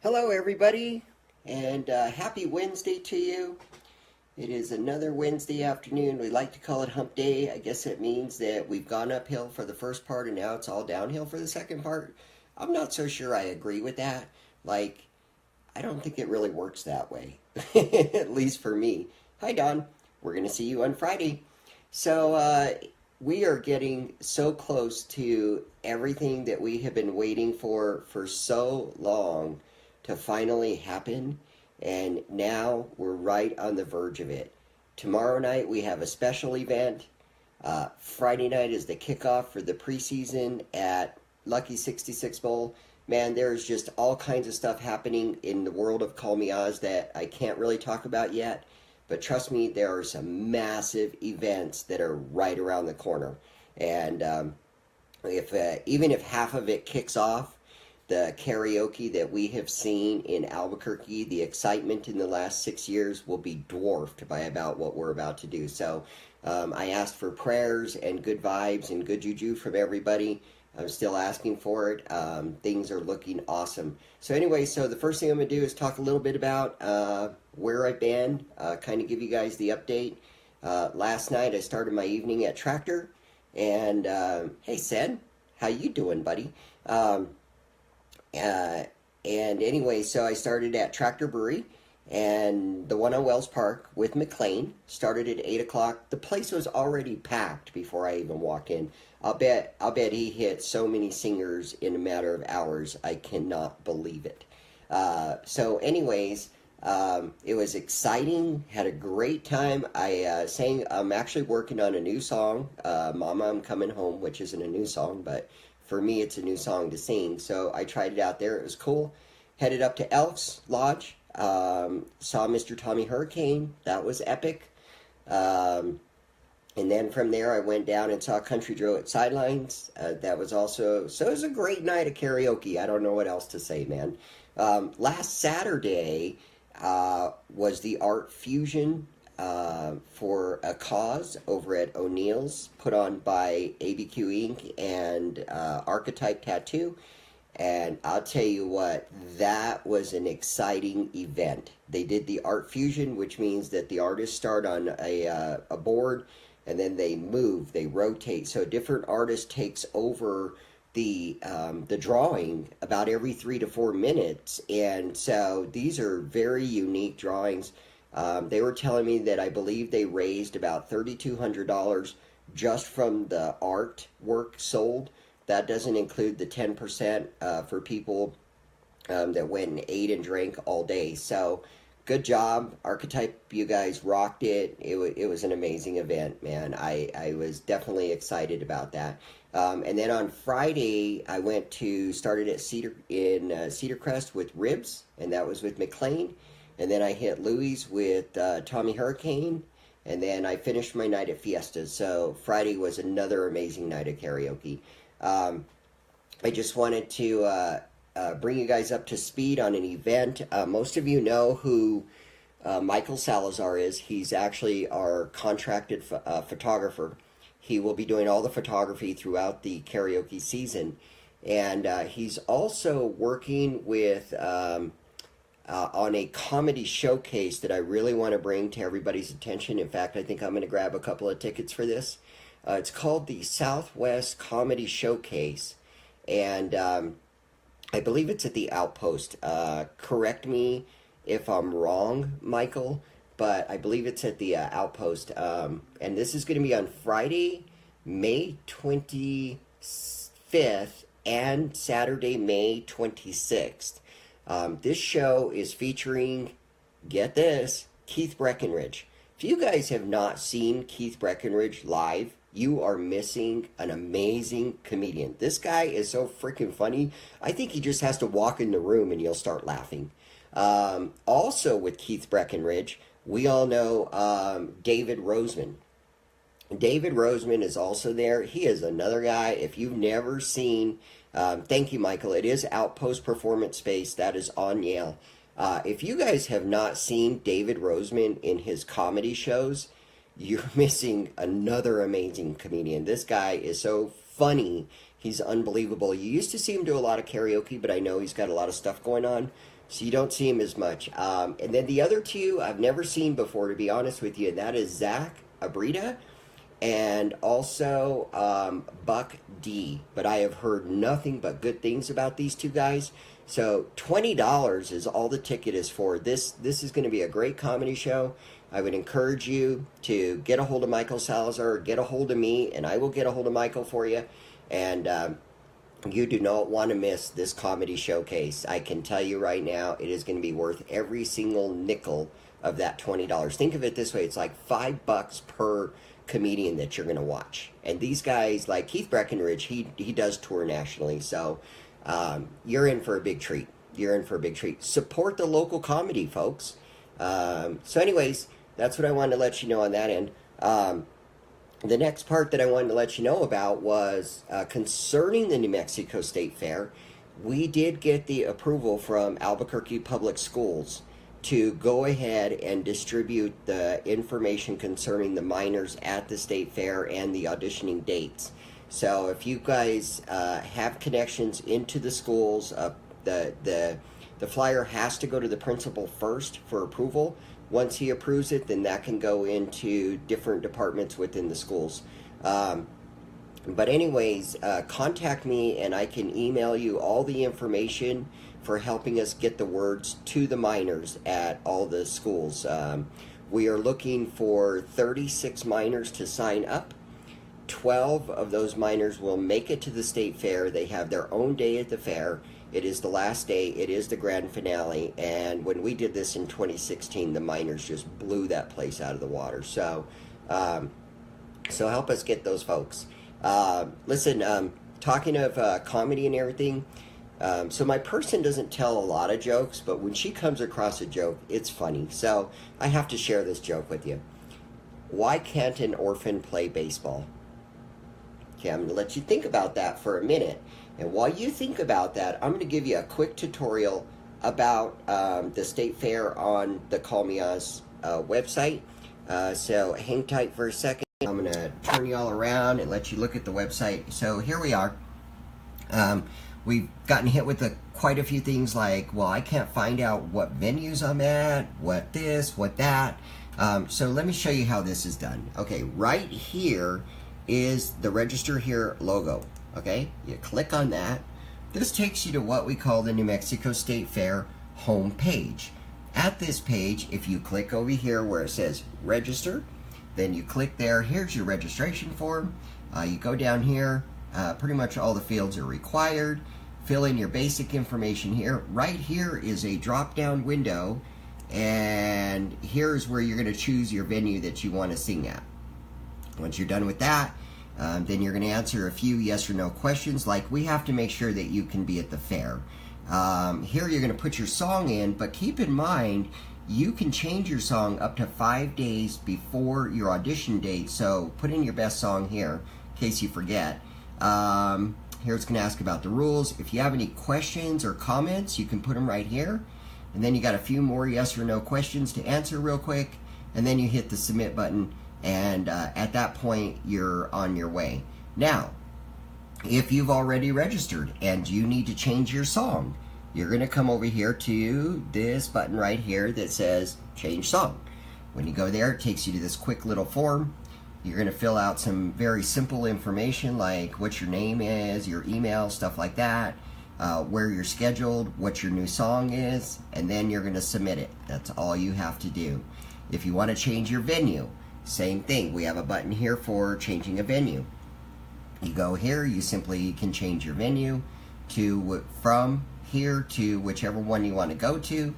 Hello, everybody, and happy Wednesday to you. It is another Wednesday afternoon. We like to call it Hump Day. I guess it means that we've gone uphill for the first part and now it's all downhill for the second part. I'm not so sure I agree with that. I don't think it really works that way, at least for me. Hi, Don. We're going to see you on Friday. So, we are getting so close to everything that we have been waiting for so long to finally happen, and now we're right on the verge of it. Tomorrow night we have a special event. Friday night is the kickoff for the preseason at Lucky 66 Bowl. Man, there's just all kinds of stuff happening in the world of Call Me Oz that I can't really talk about yet. But trust me, there are some massive events that are right around the corner. And even if half of it kicks off, the karaoke that we have seen in Albuquerque, the excitement in the last 6 years will be dwarfed by about what we're about to do. So I asked for prayers and good vibes and good juju from everybody. I'm still asking for it. Things are looking awesome. So anyway, the first thing I'm going to do is talk a little bit about where I've been, kind of give you guys the update. Last night I started my evening at Tractor, and hey, Sed, how you doing, buddy? And anyway, so I started at Tractor Brewery, and the one on Wells Park with McLean started at 8 o'clock. The place was already packed before I even walked in. I'll bet he hit so many singers in a matter of hours. I cannot believe it. So anyways, it was exciting. Had a great time. I sang. I'm actually working on a new song, "Mama, I'm Coming Home," which isn't a new song, but for me, it's a new song to sing. So I tried it out there. It was cool. Headed up to Elks Lodge. Saw Mr. Tommy Hurricane. That was epic. And then from there, I went down and saw Country Joe at Sidelines. That was also... So it was a great night of karaoke. I don't know what else to say, man. Last Saturday was the Art Fusion for a Cause over at O'Neill's, put on by ABQ Inc. and Archetype Tattoo. And I'll tell you what, that was an exciting event. They did the Art Fusion, which means that the artists start on a board, and then they move, they rotate. So a different artist takes over the drawing about every 3 to 4 minutes. And so these are very unique drawings. They were telling me that I believe they raised about $3,200 just from the artwork sold. That doesn't include the 10% for people that went and ate and drank all day. So, good job, Archetype. You guys rocked it. It was an amazing event, man. I was definitely excited about that. And then on Friday, I started at Cedar Crest with Ribs, and that was with McLean. And then I hit Louis with Tommy Hurricane. And then I finished my night at Fiesta. So Friday was another amazing night of karaoke. I just wanted to bring you guys up to speed on an event. Most of you know who Michael Salazar is. He's actually our contracted photographer. He will be doing all the photography throughout the karaoke season. And he's also working with on a comedy showcase that I really want to bring to everybody's attention. In fact, I think I'm going to grab a couple of tickets for this. It's called the Southwest Comedy Showcase, and I believe it's at the Outpost. Correct me if I'm wrong, Michael, but I believe it's at the Outpost. And this is going to be on Friday, May 25th, and Saturday, May 26th. This show is featuring, get this, Keith Breckenridge. If you guys have not seen Keith Breckenridge live, you are missing an amazing comedian. This guy is so freaking funny. I think he just has to walk in the room and you'll start laughing. Also with Keith Breckenridge, we all know David Roseman. David Roseman is also there. He is another guy. If you've never seen, thank you, Michael. It is Outpost Performance Space. That is on Yale. If you guys have not seen David Roseman in his comedy shows, you're missing another amazing comedian. This guy is so funny. He's unbelievable. You used to see him do a lot of karaoke, but I know he's got a lot of stuff going on. So you don't see him as much. And then the other two I've never seen before, to be honest with you, and that is Zach Abrita and also Buck D. But I have heard nothing but good things about these two guys. So $20 is all the ticket is for. This is going to be a great comedy show. I would encourage you to get a hold of Michael Salazar, or get a hold of me, and I will get a hold of Michael for you. And you do not want to miss this comedy showcase. I can tell you right now, it is going to be worth every single nickel of that $20. Think of it this way: it's like $5 per comedian that you're going to watch. And these guys, like Keith Breckenridge, he does tour nationally, so you're in for a big treat. You're in for a big treat. Support the local comedy, folks. So anyways, that's what I wanted to let you know on that end. The next part that I wanted to let you know about was concerning the New Mexico State Fair. We did get the approval from Albuquerque Public Schools to go ahead and distribute the information concerning the minors at the State Fair and the auditioning dates. So if you guys have connections into the schools, the flyer has to go to the principal first for approval. Once he approves it, then that can go into different departments within the schools. But anyways, contact me and I can email you all the information for helping us get the words to the minors at all the schools. We are looking for 36 minors to sign up. 12 of those minors will make it to the state fair. They have their own day at the fair. It is the last day. It is the grand finale. And when we did this in 2016, the minors just blew that place out of the water. So help us get those folks. Listen, talking of comedy and everything, so my person doesn't tell a lot of jokes, but when she comes across a joke, it's funny. So I have to share this joke with you. Why can't an orphan play baseball? Okay, I'm going to let you think about that for a minute. And while you think about that, I'm going to give you a quick tutorial about the State Fair on the Call Me Oz website. So hang tight for a second. I'm going to turn you all around and let you look at the website. So here we are. We've gotten hit with quite a few things like, well, I can't find out what venues I'm at, what this, what that. So let me show you how this is done. Okay, right here is the Register Here logo. Okay, you click on that. This takes you to what we call the New Mexico State Fair home page. At this page, if you click over here where it says register, then you click there. Here's your registration form. You go down here. Pretty much all the fields are required. Fill in your basic information here. Right here is a drop-down window, and here's where you're going to choose your venue that you want to sing at. Once you're done with that, then you're going to answer a few yes or no questions, like we have to make sure that you can be at the fair. Here you're going to put your song in, but keep in mind you can change your song up to 5 days before your audition date, so put in your best song here in case you forget. Here it's going to ask about the rules. If you have any questions or comments, you can put them right here. And then you got a few more yes or no questions to answer real quick. And then you hit the submit button. And at that point, you're on your way. Now, if you've already registered and you need to change your song, you're going to come over here to this button right here that says change song. When you go there, it takes you to this quick little form. You're going to fill out some very simple information like what your name is, your email, stuff like that, where you're scheduled, what your new song is, and then you're going to submit it. That's all you have to do. If you want to change your venue, same thing. We have a button here for changing a venue. You go here, you simply can change your venue from here to whichever one you want to go to.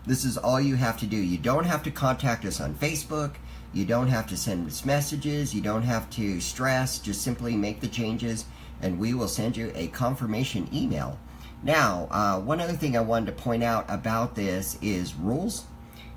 This is all you have to do. You don't have to contact us on Facebook. You don't have to send us messages. You don't have to stress. Just simply make the changes and we will send you a confirmation email. Now, one other thing I wanted to point out about this is rules.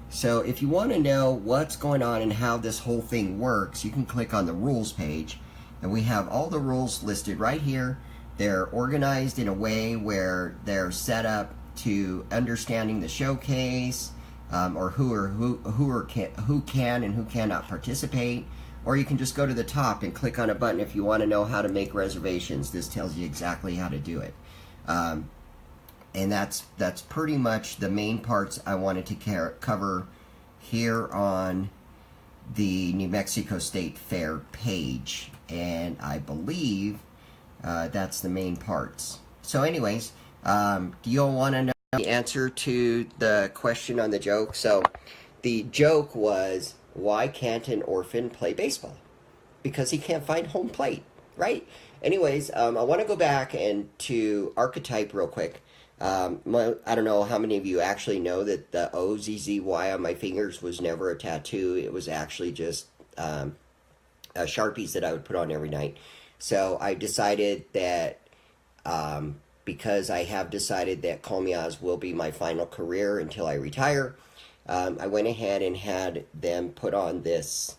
So if you want to know what's going on and how this whole thing works, you can click on the rules page and we have all the rules listed right here. They're organized in a way where they're set up to understanding the showcase, or who can and who cannot participate. Or you can just go to the top and click on a button if you want to know how to make reservations. This tells you exactly how to do it. And that's pretty much the main parts I wanted to cover here on the New Mexico State Fair page. And I believe that's the main parts. So anyways, do you all want to know the answer to the question on the joke? So the joke was, why can't an orphan play baseball? Because he can't find home plate, right? Anyways, I want to go back and to archetype real quick. I don't know how many of you actually know that the OZZY on my fingers was never a tattoo. It was actually just Sharpies that I would put on every night. So I decided that because I have decided that Call Me Oz will be my final career until I retire, I went ahead and had them put on this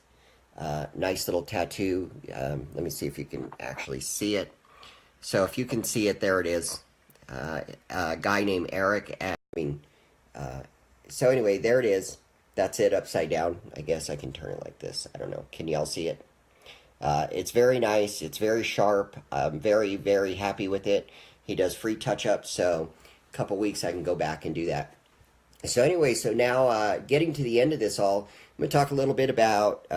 nice little tattoo. Let me see if you can actually see it. So if you can see it, there it is. A guy named Eric. So anyway, there it is. That's it upside down. I guess I can turn it like this. I don't know. Can y'all see it? It's very nice. It's very sharp. I'm very, very happy with it. He does free touch-ups, so a couple weeks I can go back and do that. So anyway, so now getting to the end of this all, I'm going to talk a little bit about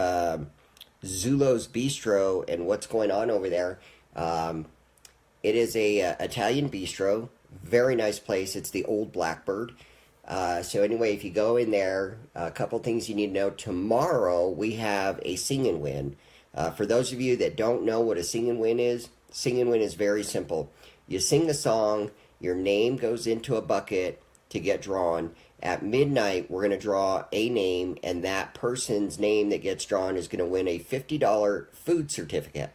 Zulo's Bistro and what's going on over there. It is a Italian bistro, very nice place. It's the Old Blackbird. So anyway, if you go in there, a couple things you need to know. Tomorrow we have a sing and win. For those of you that don't know what a sing and win is very simple. You sing the song, your name goes into a bucket to get drawn. At midnight, we're going to draw a name, and that person's name that gets drawn is going to win a $50 food certificate.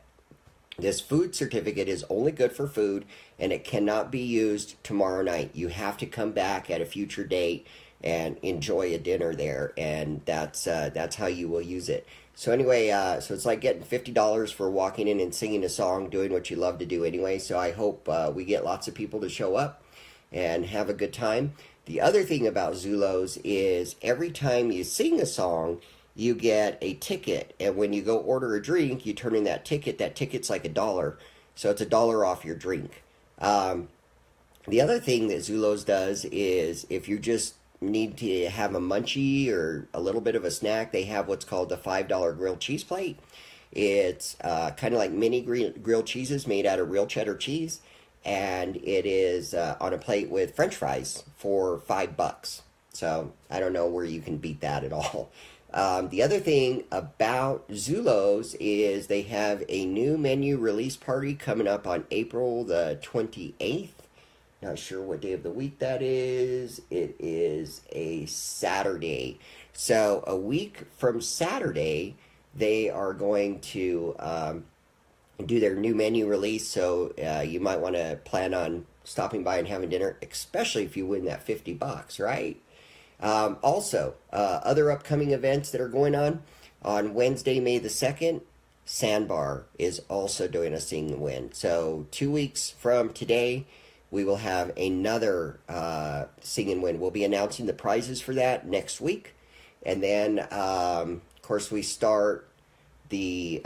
This food certificate is only good for food, and it cannot be used tomorrow night. You have to come back at a future date and enjoy a dinner there, and that's how you will use it. So anyway, so it's like getting $50 for walking in and singing a song, doing what you love to do anyway. So I hope we get lots of people to show up and have a good time. The other thing about Zulo's is every time you sing a song, you get a ticket, and when you go order a drink, you turn in that ticket. That ticket's like $1, so it's $1 off your drink. The other thing that Zulo's does is if you just need to have a munchie or a little bit of a snack, they have what's called the $5 grilled cheese plate. It's kind of like mini grilled cheeses made out of real cheddar cheese, and it is on a plate with French fries for $5. So I don't know where you can beat that at all. The other thing about Zulo's is they have a new menu release party coming up on April the 28th. Not sure what day of the week that is. It is a Saturday. So a week from Saturday, they are going to do their new menu release. So you might want to plan on stopping by and having dinner, especially if you win that $50, right? Also, other upcoming events that are going on Wednesday, May the 2nd, Sandbar is also doing a sing and win. So 2 weeks from today, we will have another sing and win. We'll be announcing the prizes for that next week. And then, of course, we start the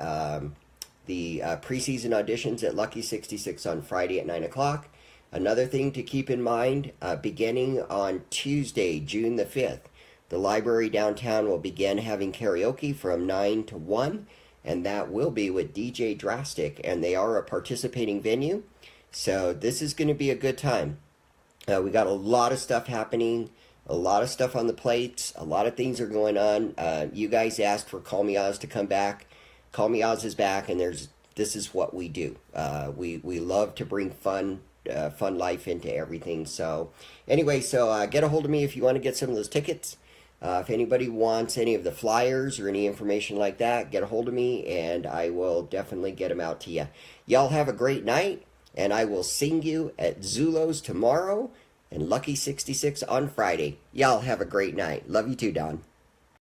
preseason auditions at Lucky 66 on Friday at 9 o'clock. Another thing to keep in mind, beginning on Tuesday, June the 5th, the library downtown will begin having karaoke from 9 to 1, and that will be with DJ Drastic, and they are a participating venue, so this is going to be a good time. We got a lot of stuff happening, a lot of stuff on the plates, a lot of things are going on. You guys asked for Call Me Oz to come back. Call Me Oz is back, and this is what we do. We love to bring fun life into everything. So anyway, so get a hold of me if you want to get some of those tickets. If anybody wants any of the flyers or any information like that, get a hold of me and I will definitely get them out to you. Y'all have a great night, and I will sing you at Zulo's tomorrow and Lucky 66 on Friday. Y'all have a great night. Love you too, Don.